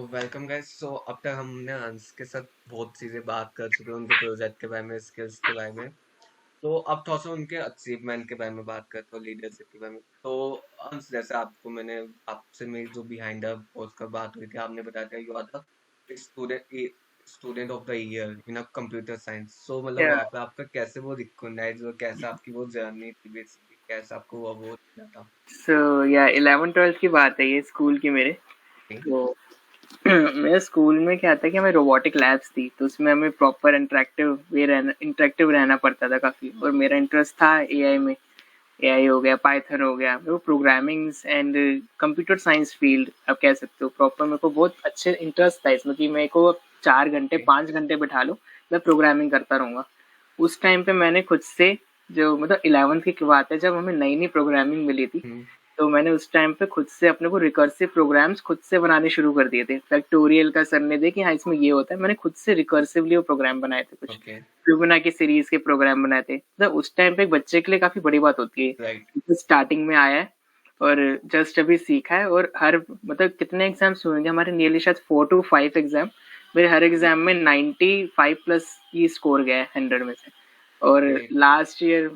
Welcome guys. सो अब तक हमने अंश के साथ बहुत चीजें बात कर चुके हैं, उनके प्रोजेक्ट के बारे में, स्किल्स के बारे में। तो अब थोड़ा सा उनके अचीवमेंट के बारे में बात करते हैं, लीडरशिप के बारे में। तो अंश, जैसे आपको मैंने आपसे मेरी जो बिहाइंड द पोस्ट का बात हुई थी, आपने बताया था you are the student student of the year in a computer science. So मतलब या वहाँ पे आपका कैसे वो रिकॉग्नाइज और कैसे आपकी वो जर्नी थी, बेसिकली कैसे आपको वो अवार्ड मिला था? सो या 11th-12th की बात है ये स्कूल की मेरे। तो मेरे स्कूल में क्या था कि हमें रोबोटिक लैब्स थी, तो उसमें हमें प्रॉपर इंटरेक्टिव रहना पड़ता था काफ़ी। और मेरा इंटरेस्ट था एआई में। एआई हो गया, पाइथन हो गया, वो programming and computer science field आप कह सकते हो। प्रॉपर मेरे को बहुत अच्छे इंटरेस्ट था इसमें कि मेरे को 4 घंटे 5 घंटे बैठा लो, मैं प्रोग्रामिंग करता रहूँगा। उस टाइम पे मैंने खुद से, जो मतलब 11th की बात है, जब हमें नई नई प्रोग्रामिंग मिली थी, तो मैंने उस टाइम पे खुद से अपने को रिकर्सिव प्रोग्राम्स खुद से बनाने शुरू कर दिए थे। फैक्टोरियल का सर ने देखी, हाँ इसमें ये होता है, मैंने खुद से रिकर्सिवली वो प्रोग्राम बनाए थे। कुछ ओके। फिबोनाची सीरीज के प्रोग्राम बनाए थे। मतलब उस टाइम पे एक बच्चे के लिए काफी बड़ी बात होती है, राइट। जो स्टार्टिंग में आया है और जस्ट अभी सीखा है। और हर मतलब कितने एग्जाम्स हुएंगे हमारे, नियरली शायद 4 to 5 एग्जाम। मेरे हर एग्जाम में 95+ की स्कोर गया है 100 में से। और लास्ट ईयर,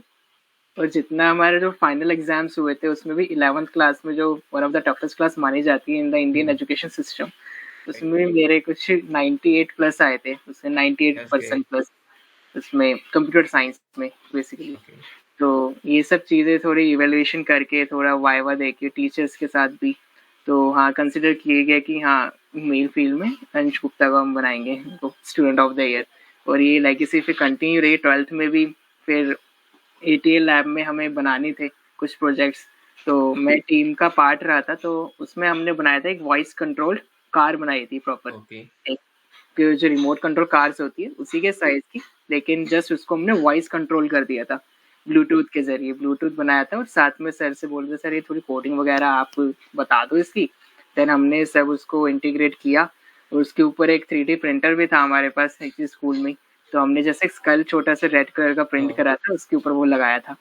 और जितना हमारे जो फाइनल एग्जाम्स हुए थे उसमें भी 11th क्लास में, जो one of the toughest class मानी जाती है in the Indian education system, उसमें भी मेरे कुछ 98+ आए थे, उसमें 98% प्लस, उसमें कंप्यूटर साइंस में बेसिकली। ओके। तो ये सब चीज़ें थोड़ी इवेल्युएशन करके, थोड़ा वाइवा देके टीचर्स के साथ भी, तो हाँ कंसिडर किए गए कि हाँ मेल फील्ड में अंश गुप्ता को हम बनाएंगे स्टूडेंट ऑफ द ईयर। और ये लेगेसी फिर कंटिन्यू रही 12th में भी। फिर एटीएल लैब में हमें बनाने थे कुछ प्रोजेक्ट्स, तो मैं टीम का पार्ट रहा था। तो उसमें हमने बनाया था एक वॉइस कंट्रोल्ड कार बनाई थी प्रॉपर। ओके। एक जो रिमोट कंट्रोल कार्स होती है उसी के साइज की, लेकिन जस्ट उसको हमने वॉइस कंट्रोल कर दिया था ब्लूटूथ के जरिए। ब्लूटूथ बनाया था और साथ में सर से बोल रहे सर ये थोड़ी कोडिंग वगैरह आप बता दो इसकी। देन हमने सब उसको इंटीग्रेट किया। और उसके ऊपर एक 3D प्रिंटर भी था हमारे पास एक स्कूल में, तो हमने जैसे स्कल छोटा सा रेड कलर का प्रिंट करा था, उसके ऊपर वो लगाया था।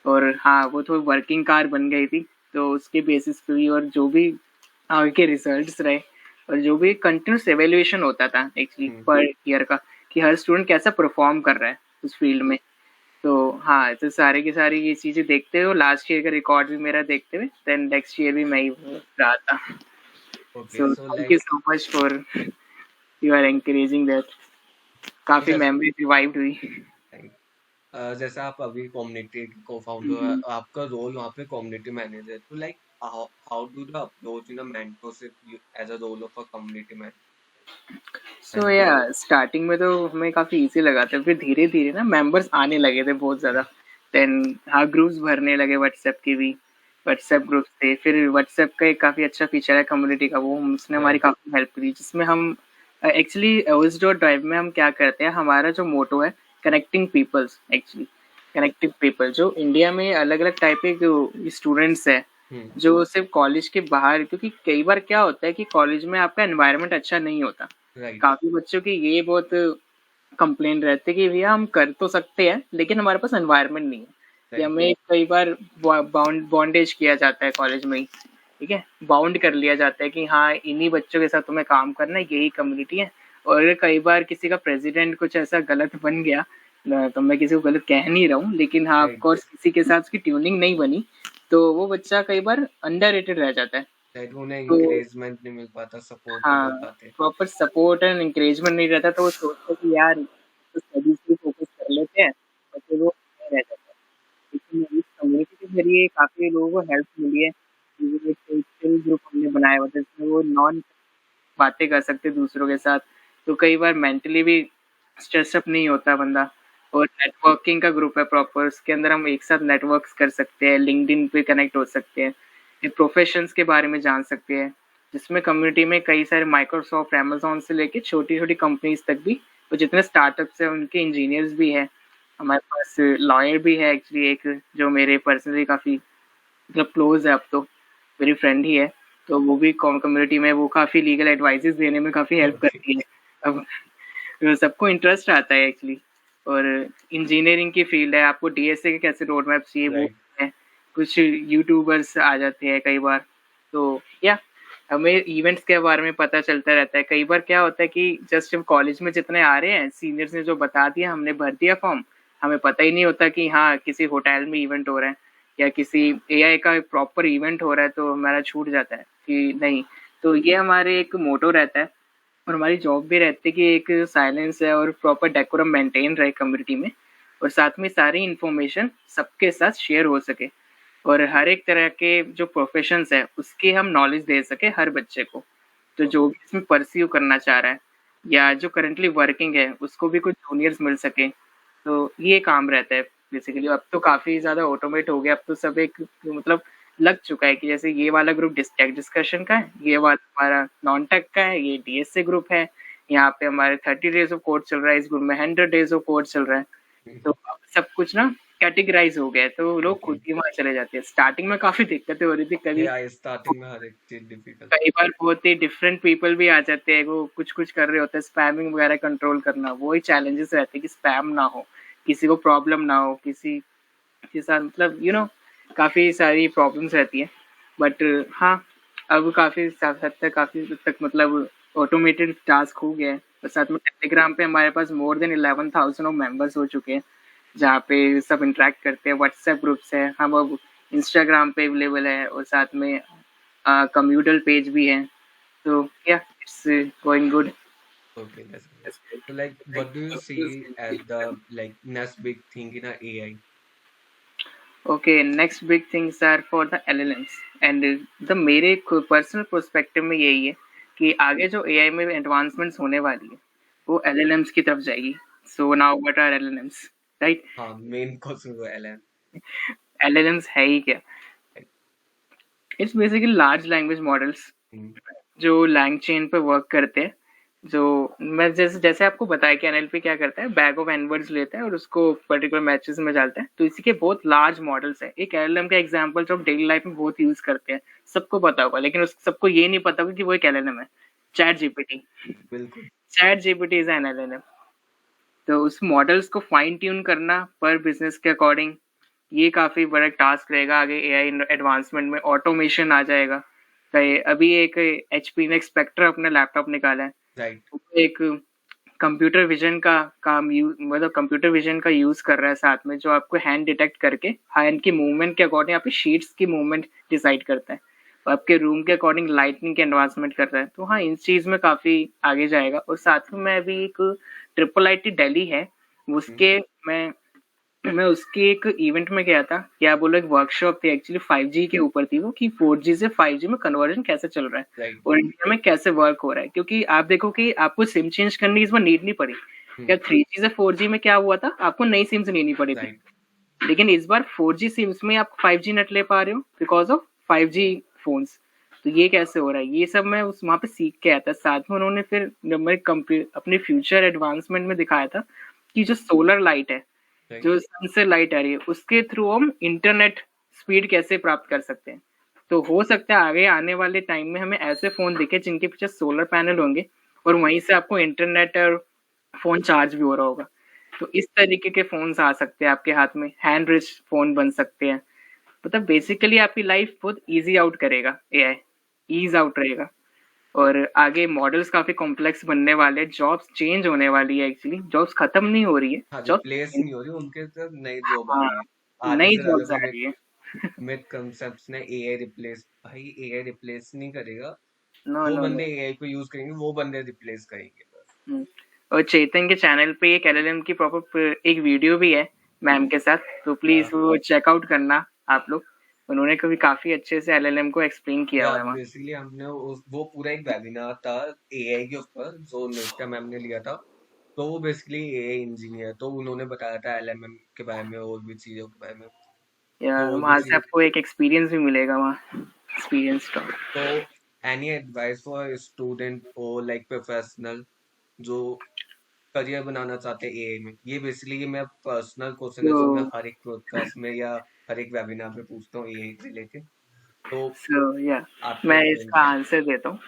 और हाँ वो तो वर्किंग कार बन गई थी। तो उसके बेसिस पे भी, और जो भी आगे के रिजल्ट्स रहे, और जो भी कंटिन्यूस एवेल्युएशन होता था एक्चुअली पर ईयर का, कि हर स्टूडेंट कैसा परफॉर्म कर रहा है उस फील्ड में। तो हाँ, तो सारे की सारी ये चीजें देखते हुए, लास्ट ईयर का रिकॉर्ड भी मेरा देखते हुए, देन नेक्स्ट ईयर भी मैं ही रहा था। Okay. So so thank you like so much for you are encouraging that. काफी जैसे मेमोरी रिवाइव्ड हुई। जैसे आप अभी कम्युनिटी को फाउंडर है, आपका रोल वहाँ पे कम्युनिटी मैनेजर, तो like how do the approach in a mentorship as a role of a community so manager? या स्टार्टिंग में तो हमें काफी इजी लगा था, फिर धीरे धीरे ना मेंबर्स आने लगे थे बहुत ज्यादा। देन हाँ ग्रुप्स भरने लगे व्हाट्सएप के भी। व्हाट्सएप ग्रुप्स थे, फिर व्हाट्सएप का एक काफी अच्छा फीचर है कम्युनिटी का, वो उसने हमारी राइट। काफी हेल्प करी, जिसमें हम एक्चुअली उस डॉट ड्राइव में हम क्या करते हैं, हमारा जो मोटो है connecting peoples actually. Connective people, जो इंडिया में अलग अलग टाइप के जो स्टूडेंट्स है, जो सिर्फ कॉलेज के बाहर, क्योंकि कई बार क्या होता है कि कॉलेज में आपका एनवायरनमेंट अच्छा नहीं होता। राइट। काफी बच्चों की ये बहुत कंप्लेन रहती है कि भैया हम कर तो सकते हैं लेकिन हमारे पास एनवायरनमेंट नहीं है, कि राइट। हमें कई बार बॉन्डेज किया जाता है कॉलेज में ही। ठीक है, बाउंड कर लिया जाता है कि हाँ इन्हीं बच्चों के साथ तुम्हें काम करना है, यही कम्युनिटी है। और अगर कई बार किसी का प्रेसिडेंट कुछ ऐसा गलत बन गया, तो मैं किसी को गलत कह नहीं रहा हूँ, लेकिन हाँ राइट। ऑफकोर्स किसी के साथ उसकी ट्यूनिंग नहीं बनी, तो वो बच्चा कई बार अंडर रह जाता है। राइट। उन्हें तो इंकरेजमेंट नहीं मिल पाता, सपोर्ट नहीं हाँ, मिल पाते। प्रॉपर सपोर्ट एंड इंकरेजमेंट नहीं रहता, तो वो सोचते कि यार तो स्टडीज पे फोकस कर लेते हैं, और फिर वो रह जाता है। लेकिन इस कम्युनिटी के जरिए काफी लोगों को हेल्प मिली है। स्किल ग्रुप हमने बनाया हुआ था, जिसमें वो नॉन बातें कर सकते दूसरों के साथ, तो कई बार मेंटली भी स्ट्रेस अप नहीं होता बंदा। और नेटवर्किंग का ग्रुप है प्रॉपर, उसके अंदर हम एक साथ नेटवर्क्स कर सकते हैं, लिंक्डइन पे कनेक्ट हो सकते हैं, फिर प्रोफेशंस के बारे में जान सकते हैं, जिसमें कम्युनिटी में कई सारे माइक्रोसॉफ्ट अमेजोन से लेके छोटी छोटी कंपनीज तक भी, और जितने स्टार्टअप्स हैं उनके इंजीनियर्स भी हैं। हमारे पास लॉयर भी है एक्चुअली एक, जो मेरे पर्सनली काफ़ी मतलब क्लोज है, अब तो मेरी फ्रेंड ही है। तो वो भी कम्युनिटी में वो काफ़ी लीगल एडवाइजेस देने में काफ़ी हेल्प ओके। करती है। अब सबको इंटरेस्ट आता है एक्चुअली। और इंजीनियरिंग की फील्ड है, आपको डीएसए के कैसे रोड मैप चाहिए वो राइट। है। कुछ यूट्यूबर्स आ जाते हैं कई बार, तो या हमें इवेंट्स के बारे में पता चलता रहता है। कई बार क्या होता है कि जस्ट जब कॉलेज में जितने आ रहे हैं, सीनियर्स ने जो बता दिया, हमने भर दिया फॉर्म, हमें पता ही नहीं होता कि हाँ किसी होटल में इवेंट हो रहा है या किसी एआई का प्रॉपर इवेंट हो रहा है, तो हमारा छूट जाता है कि नहीं। तो ये हमारे एक मोटो रहता है और हमारी जॉब भी रहती है कि एक साइलेंस है और प्रॉपर डेकोरम मेंटेन रहे कम्युनिटी में, और साथ में सारी इन्फॉर्मेशन सबके साथ शेयर हो सके, और हर एक तरह के जो प्रोफेशंस है उसकी हम नॉलेज दे सके हर बच्चे को, तो जो भी इसमें परस्यू करना चाह रहा है या जो करंटली वर्किंग है उसको भी कुछ जूनियर्स मिल सके। तो ये काम रहता है बेसिकली। अब तो काफ़ी ज़्यादा ऑटोमेट हो गया, अब तो सब एक मतलब लग चुका है कि जैसे ये वाला ग्रुप टेक डिस्कशन का है, ये वाला हमारा नॉन टेक का है, ये डीएसए ग्रुप है, यहाँ पे हमारे 30 डेज ऑफ कोर्स चल रहा है, इस ग्रुप में 100 डेज ऑफ कोर्स चल रहा है। तो अब सब कुछ ना कैटेगराइज हो गया है, तो लोग खुद ही वहाँ चले जाते हैं। स्टार्टिंग में काफ़ी दिक्कतें हो रही थी, कभी स्टार्टिंग में हर एक चीज डिफिकल्ट। कई बार बहुत ही डिफरेंट पीपल भी आ जाते हैं, वो कुछ कुछ कर रहे होते हैं, स्पैमिंग वगैरह कंट्रोल करना, वो ही चैलेंजेस रहते हैं कि स्पैम ना हो, किसी को प्रॉब्लम ना हो, किसी के साथ मतलब काफ़ी सारी प्रॉब्लम्स रहती है। बट हाँ, अब काफ़ी हद तक मतलब ऑटोमेटेड टास्क हो गया है, और साथ में टेलीग्राम पे हमारे पास मोर देन 11,000 ऑफ मेंबर्स हो चुके हैं, जहाँ पे सब इंटरेक्ट करते हैं। व्हाट्सएप ग्रुप्स है, हम अब इंस्टाग्राम पे अवेलेबल है, और साथ में कम्यूटल पेज भी है। तो या it's going good. Okay, that's good. So like, what do you see as the like next big thing in a AI? Okay, next big things are for the LLMs and the मेरे personal perspective में यही है कि आगे जो AI में advancements होने वाली है वो LLMs की तरफ जाएगी। So now what are LLMs, right? हाँ, मेन क्वेश्चन वो LM। LLMs है ही क्या? It's basically large language models जो लैंग चेन पे वर्क करते हैं। जो मैं जैसे जैसे आपको बताया कि एनएलपी क्या करता है, बैग ऑफ एनवर्ड्स लेता है और उसको पर्टिकुलर मैचेस में डालता है, तो इसी के बहुत लार्ज मॉडल्स है। एक एलएलएम का एग्जांपल जो डेली लाइफ में बहुत यूज करते हैं, सबको पता होगा, लेकिन उस सबको ये नहीं पता होगा कि वो एक एलएलएम है। ChatGPT. बिल्कुल। ChatGPT is an LLM. तो उस मॉडल्स को फाइन ट्यून करना पर बिजनेस के अकॉर्डिंग, ये काफी बड़ा टास्क रहेगा आगे। एआई एडवांसमेंट में ऑटोमेशन आ जाएगा। अभी एक एचपी ने स्पेक्टर अपना लैपटॉप निकाला है, राइट। एक कंप्यूटर विजन का काम मतलब कंप्यूटर विजन का यूज कर रहा है साथ में, जो आपको हैंड डिटेक्ट करके हैंड की मूवमेंट के अकॉर्डिंग आपकी शीट्स की मूवमेंट डिसाइड करता है, और आपके रूम के अकॉर्डिंग लाइटनिंग के एडवांसमेंट कर रहा है। तो हाँ, इस चीज में काफी आगे जाएगा। और साथ में मैं अभी एक ट्रिपल आईटी दिल्ली है, उसके मैं उसके एक इवेंट में गया था, क्या बोलो, एक वर्कशॉप थी एक्चुअली 5G के ऊपर थी वो, कि 4G से 5G में कन्वर्जन कैसे चल रहा है और इंडिया में कैसे वर्क हो रहा है। क्योंकि आप देखो कि आपको सिम चेंज करने की इस बार नीड नहीं पड़ी। क्या 3G से 4G में क्या हुआ था, आपको नई सिम्स लेनी पड़ी थी, लेकिन इस बार 4G सिम्स में आप 5G नेट ले पा रहे हो बिकॉज ऑफ 5G फोन्स। तो ये कैसे हो रहा है, ये सब मैं उस वहाँ पे सीख के आया था। साथ में उन्होंने फिर अपने फ्यूचर एडवांसमेंट में दिखाया था कि जो सोलर लाइट है, जो सन से लाइट आ रही है, उसके थ्रू हम इंटरनेट स्पीड कैसे प्राप्त कर सकते हैं। तो हो सकता है आगे आने वाले टाइम में हमें ऐसे फोन दिखे जिनके पीछे सोलर पैनल होंगे और वहीं से आपको इंटरनेट और फोन चार्ज भी हो रहा होगा। तो इस तरीके के फोन आ सकते हैं आपके हाथ में, हैंड रिच फोन बन सकते हैं। मतलब बेसिकली आपकी लाइफ बहुत इजी आउट करेगा एआई, ईज आउट रहेगा। और आगे मॉडल्स काफी कॉम्प्लेक्स बनने वाले, जॉब्स चेंज होने वाली है। एक्चुअली जॉब्स खत्म नहीं हो रही है, हाँ, जॉब रिप्लेस नहीं हो रही, उनके तो नई जॉब आ रही है। आधे नई से ज्यादा जॉब्स आ रही है। मिथ कंसेप्ट्स ने एआई रिप्लेस, भाई एआई रिप्लेस नहीं करेगा। नो वो नो बंदे नो। एआई को यूज करेंगे, वो बंदे रिप्लेस करेंगे बस। और चेतन के चैनल पे एक एलएलएम की प्रॉपर एक वीडियो भी है मैम के साथ, तो प्लीज वो चेकआउट करना आप लोग। उन्होंने कभी काफी अच्छे से एलएलएम को एक्सप्लेन किया हुआ है वहाँ। बेसिकली हमने वो पूरा एक वेबिनार था एआई के ऊपर जो निष्ठा मैम ने लिया था। तो वो बेसिकली एआई इंजीनियर, तो उन्होंने बताया था एलएमएम के बारे में और भी चीजों के बारे में। यार वहाँ से आपको एक एक्सपीरियंस भी मिलेगा वहाँ, एक्सपीरियंस का। तो एनी एडवाइस फॉर स्टूडेंट और लाइक प्रोफेशनल जो करियर बनाना चाहते हैं एआई में? ये बेसिकली मैं पर्सनल क्वेश्चन है जो मैं हर एक पॉडकास्ट में या हर एक वेबिनार पे पूछता हूँ एआई से रिलेटेड। तो या आपका मैं ओपिनियन इसका क्या है? आंसर देता हूँ।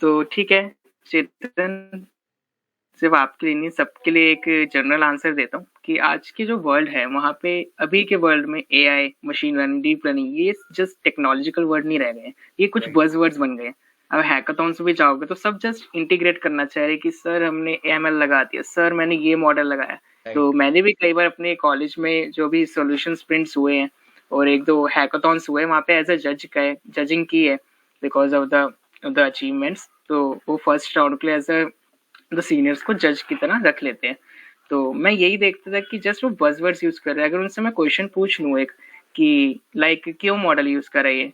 तो ठीक है चेतन, सिर्फ आपके लिए नहीं, सबके लिए एक जनरल आंसर देता हूँ कि आज की जो वर्ल्ड है वहाँ पे, अभी के वर्ल्ड में AI, machine learning, deep learning, ये जस्ट टेक्नोलॉजिकल वर्ड नहीं रह गए हैं, ये कुछ बज वर्ड्स बन गए हैं। अब हैकाथॉन्स भी जाओगे तो सब जस्ट इंटीग्रेट करना चाह रहे कि सर हमने एमएल लगा दिया, सर मैंने ये मॉडल लगाया। तो राइट। मैंने भी कई बार अपने कॉलेज में जो भी सॉल्यूशन स्प्रिंट्स हुए हैं और एक दो हैकाथॉन्स हुए, वहाँ पे एज अ जज गए, जजिंग की है बिकॉज ऑफ द अचीवमेंट्स। तो वो फर्स्ट राउंड के लिए एज अ द सीनियर्स को जज की तरह रख लेते हैं। तो मैं यही देखता था कि जस्ट वो बज़वर्ड्स यूज कर रहे हैं। अगर उनसे मैं क्वेश्चन पूछ लूँ एक कि लाइक क्यों मॉडल यूज कर रहा है ये,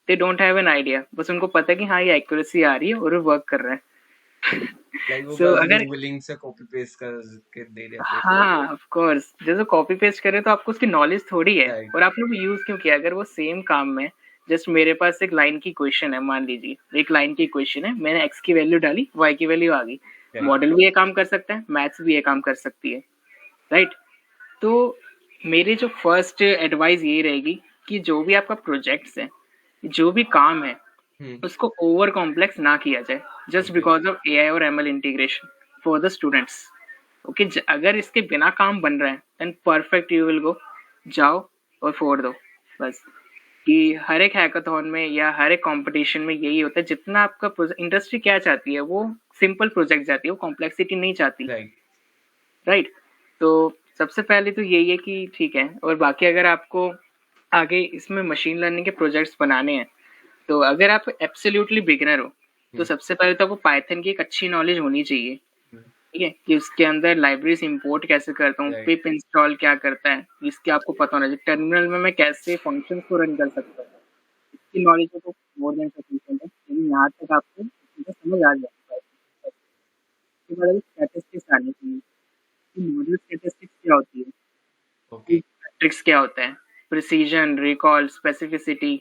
they don't have an idea. बस उनको पता है कि हाँ ये एक्यूरेसी आ रही है और वो वर्क कर रहा है। लाइक वो सो बस अगर गूगल लिंक से कॉपी पेस्ट कर के दे रहे अपने को। हाँ ऑफ कोर्स, जैसे कॉपी पेस्ट करे तो आपको उसकी नॉलेज थोड़ी है राइट। और आपने वो यूज क्यों किया। अगर वो सेम काम में जस्ट मेरे पास एक लाइन की क्वेश्चन है, मान लीजिए एक लाइन की क्वेश्चन है, मैंने एक्स की वैल्यू डाली, वाई की वैल्यू आ गई। राइट। मॉडल भी ये काम कर सकता है, मैथ्स भी ये काम कर सकती है, राइट। तो मेरी जो फर्स्ट एडवाइस ये रहेगी कि जो भी आपका प्रोजेक्ट्स है, जो भी काम है, उसको ओवर कॉम्प्लेक्स ना किया जाए just okay. Because of AI और ML integration for the students. Okay, अगर इसके बिना काम बन रहा है then perfect you will go, जाओ और फोड़ दो बस। कि हर एक हैकाथॉन में या हर एक कंपटीशन में यही होता है, जितना आपका इंडस्ट्री क्या चाहती है वो सिंपल प्रोजेक्ट चाहती है, वो कॉम्प्लेक्सिटी नहीं चाहती, राइट। राइट। तो सबसे पहले तो यही है कि ठीक है, और बाकी अगर आपको आगे इसमें मशीन लर्निंग के प्रोजेक्ट्स बनाने हैं, तो अगर आप एब्सोल्युटली बिगिनर हो तो सबसे पहले तो आपको पाइथन की एक अच्छी नॉलेज होनी चाहिए। ठीक है, कि उसके अंदर लाइब्रेरीज इंपोर्ट कैसे करता हूँ, राइट। पिप इंस्टॉल क्या करता है, इसके आपको पता होना चाहिए। टर्मिनल में मैं कैसे फंक्शंस को रन कर सकता हूँ, इसकी नॉलेज तो मोर देन सफिशिएंट है, लेकिन यहाँ तक आपको चीजें समझ आ जाती है। उसके बाद स्टैटिस्टिक्स आनी चाहिए कि मॉडल स्टैटिस्टिक्स क्या होती है, ओके। मैट्रिक्स क्या होता है, प्रिसीजन, रिकॉल, स्पेसिफिसिटी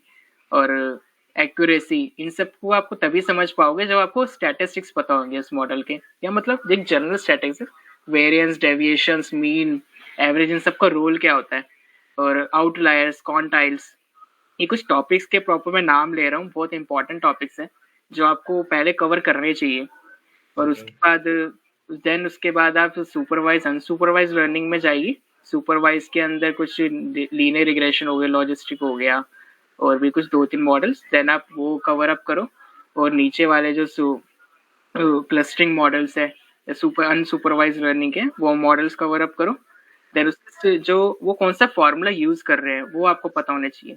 और एक्यूरेसी, इन सबको आपको तभी समझ पाओगे जब आपको स्टैटिस्टिक्स पता होंगे उस मॉडल के। या मतलब एक general statistics, variance, deviations, mean, average, इन सबका रोल क्या होता है, और आउटलायर्स, क्वांटाइल्स। ये कुछ टॉपिक्स के प्रॉपर मैं नाम ले रहा हूँ, बहुत इंपॉर्टेंट टॉपिक्स हैं जो आपको पहले कवर करने चाहिए। और ओके। उसके बाद देन उसके बाद आप सुपरवाइज अनसुपरवाइज लर्निंग में जाइए। सुपरवाइज के अंदर कुछ लीनियर रिग्रेशन हो गया, लॉजिस्टिक हो गया, और भी कुछ दो तीन मॉडल्स, देन आप वो कवर अप करो। और नीचे वाले जो क्लस्टरिंग मॉडल्स है या सुपर अनसुपरवाइज लर्निंग के, वो मॉडल्स कवर अप करो। देन उससे जो वो कौन सा फॉर्मूला यूज कर रहे हैं वो आपको पता होना चाहिए।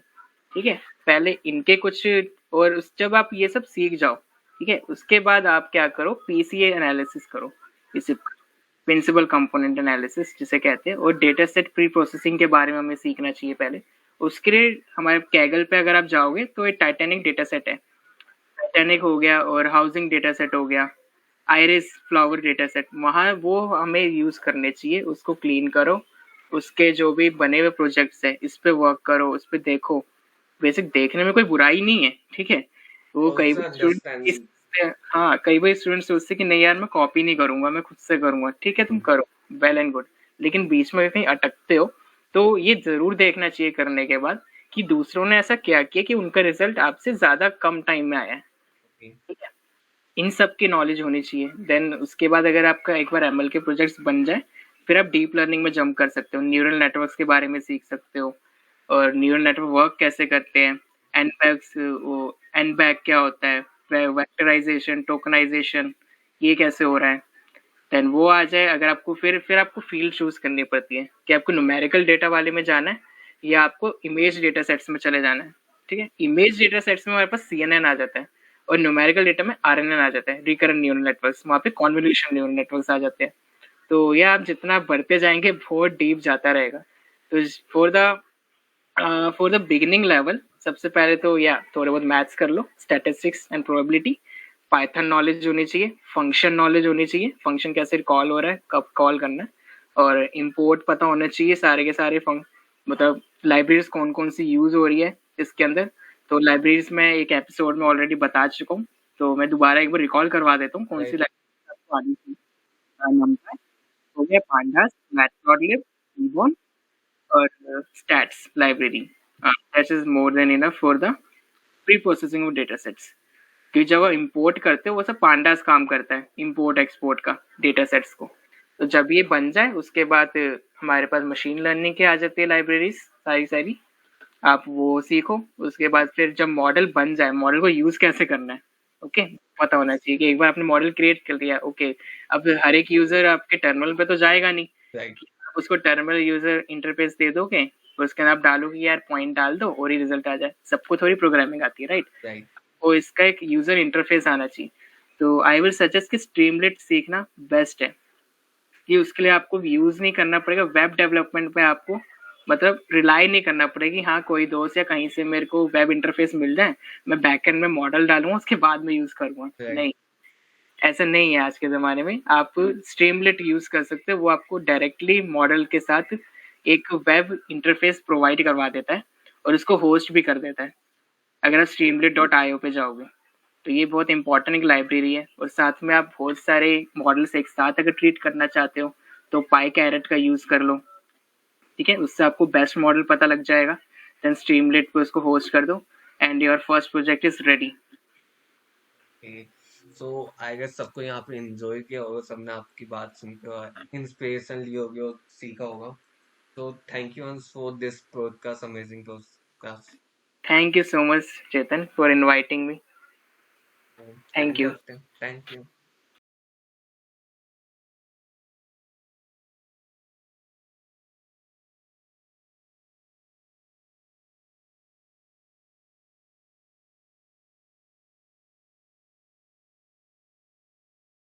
ठीक है, पहले इनके कुछ, और जब आप ये सब सीख जाओ, ठीक है, उसके बाद आप क्या करो, पीसीए एनालिसिस करो, इसे प्रिंसिपल कंपोनेंट एनालिसिस जिसे कहते हैं। और डेटा सेट प्री प्रोसेसिंग के बारे में हमें सीखना चाहिए पहले। उसके लिए हमारे कैगल पे अगर आप जाओगे तो ये टाइटैनिक डेटा सेट है, टाइटैनिक हो गया, और हाउसिंग डेटा सेट हो गया, आइरिस फ्लावर डेटा सेट, वहाँ वो हमें यूज करने चाहिए। उसको क्लीन करो, उसके जो भी बने हुए प्रोजेक्ट्स है इस पे वर्क करो, उस पे देखो। बेसिक देखने में कोई बुराई नहीं है, ठीक है। वो कई ऑल्सो बार स्टूडेंट, अंडरस्टैंड। हाँ कई बार स्टूडेंट सोचते कि नहीं यार मैं कॉपी नहीं करूंगा, मैं खुद से करूंगा। ठीक है, तुम करो, वेल एंड गुड, लेकिन बीच में कहीं अटकते हो तो ये जरूर देखना चाहिए करने के बाद कि दूसरों ने ऐसा क्या किया कि उनका रिजल्ट आपसे ज्यादा कम टाइम में आया है। ठीक है, इन सब की नॉलेज होनी चाहिए। देन उसके बाद अगर आपका एक बार एमएल के प्रोजेक्ट्स बन जाए, फिर आप डीप लर्निंग में जंप कर सकते हो, न्यूरल नेटवर्क्स के बारे में सीख सकते हो, और न्यूरल नेटवर्क वर्क कैसे करते हैं, एनबैग्स, वो एनबैग क्या होता है, वेक्टराइजेशन, टोकनाइजेशन, ये कैसे हो रहा है। देन वो आ जाए, अगर आपको फिर आपको फील्ड चूज करनी पड़ती है कि आपको न्यूमेरिकल डेटा वाले में जाना है या आपको इमेज डेटा सेट्स में चले जाना है। ठीक है, इमेज डेटा सेट्स में हमारे पास सीएनएन आ जाता है, और न्यूमेरिकल डेटा में आरएनएन आ जाता है, रिकरेंट न्यूरल नेटवर्क्स, वहाँ पे कॉन्वोल्यूशन न्यूरल नेटवर्क्स आ जाते हैं। तो ये आप जितना बढ़ते जाएंगे बहुत डीप जाता रहेगा। तो फॉर द बिगिनिंग लेवल सबसे पहले तो या थोड़े बहुत मैथ्स कर लो, statistics and probability, Python knowledge होनी चाहिए, फंक्शन नॉलेज होनी चाहिए, फंक्शन कैसे कॉल हो रहा है, कब कॉल करना है, और इंपोर्ट पता होना चाहिए सारे के सारे मतलब लाइब्रेरीज कौन कौन सी यूज हो रही है इसके अंदर। तो लाइब्रेरीज में एक एपिसोड में ऑलरेडी बता चुका हूँ, तो मैं दोबारा एक बार रिकॉल करवा देता हूँ कौन सी राइट। लाइब्रेरी आपको आनी थी। नंबर हो गया, पांडास, मैटप्लॉटलिब, कीबोर्ड, और stats library. That is more than enough for the pre processing of data sets. क्योंकि जब आप इंपोर्ट करते हो वो सब पांडास काम करता है, इंपोर्ट एक्सपोर्ट का डेटा सेट्स को। तो जब ये बन जाए उसके बाद हमारे पास मशीन लर्निंग के आ जाती है लाइब्रेरीज सारी सारी, आप वो सीखो। उसके बाद फिर जब मॉडल बन जाए, मॉडल को यूज कैसे करना है, ओके, पता होना चाहिए कि एक बार आपने मॉडल क्रिएट कर दिया, ओके, अब हर एक यूजर आपके टर्मिनल पे तो जाएगा नहीं, राइट आप उसको टर्मिनल यूजर इंटरफेस दे दोगे, उसके अंदर आप डालोगे यार पॉइंट डाल दो और ही रिजल्ट आ जाए, सबको थोड़ी प्रोग्रामिंग आती है, राइट? राइट वो इसका एक यूजर इंटरफेस आना चाहिए। तो आई विल सजेस्ट कि स्ट्रीमलेट सीखना बेस्ट है, कि उसके लिए आपको यूज नहीं करना पड़ेगा, वेब डेवलपमेंट पे आपको मतलब रिलाई नहीं करना पड़ेगा कि हाँ कोई दोस्त या कहीं से मेरे को वेब इंटरफेस मिल जाए, मैं बैकएंड में मॉडल डालूंगा उसके बाद में यूज करूंगा, राइट नहीं, ऐसा नहीं है। आज के ज़माने में आप स्ट्रीमलेट यूज़ कर सकते हो, वो आपको डायरेक्टली मॉडल के साथ एक वेब इंटरफेस प्रोवाइड करवा देता है और उसको होस्ट भी कर देता है, अगर आप streamlit.io पे जाओगे। तो ये बहुत इंपॉर्टेंट एक लाइब्रेरी है, और साथ में आप बहुत सारे मॉडल्स एक साथ अगर ट्रीट करना चाहते हो तो पाई कैरेट का यूज़ कर लो, ठीक है, उससे आपको बेस्ट मॉडल पता लग जाएगा। देन स्ट्रीमलेट पे उसको होस्ट कर दो and your first project is ready. So I guess सबको यहाँ पे एंजॉय किया होगा, सबने आपकी बात सुनकर इंस्पिरेशन ली होगी और सीखा होगा। तो थैंक यू अंश for this podcast, amazing podcast. Thank you so much Chetan for inviting me. Thank and you. करते हैं, थैंक यू।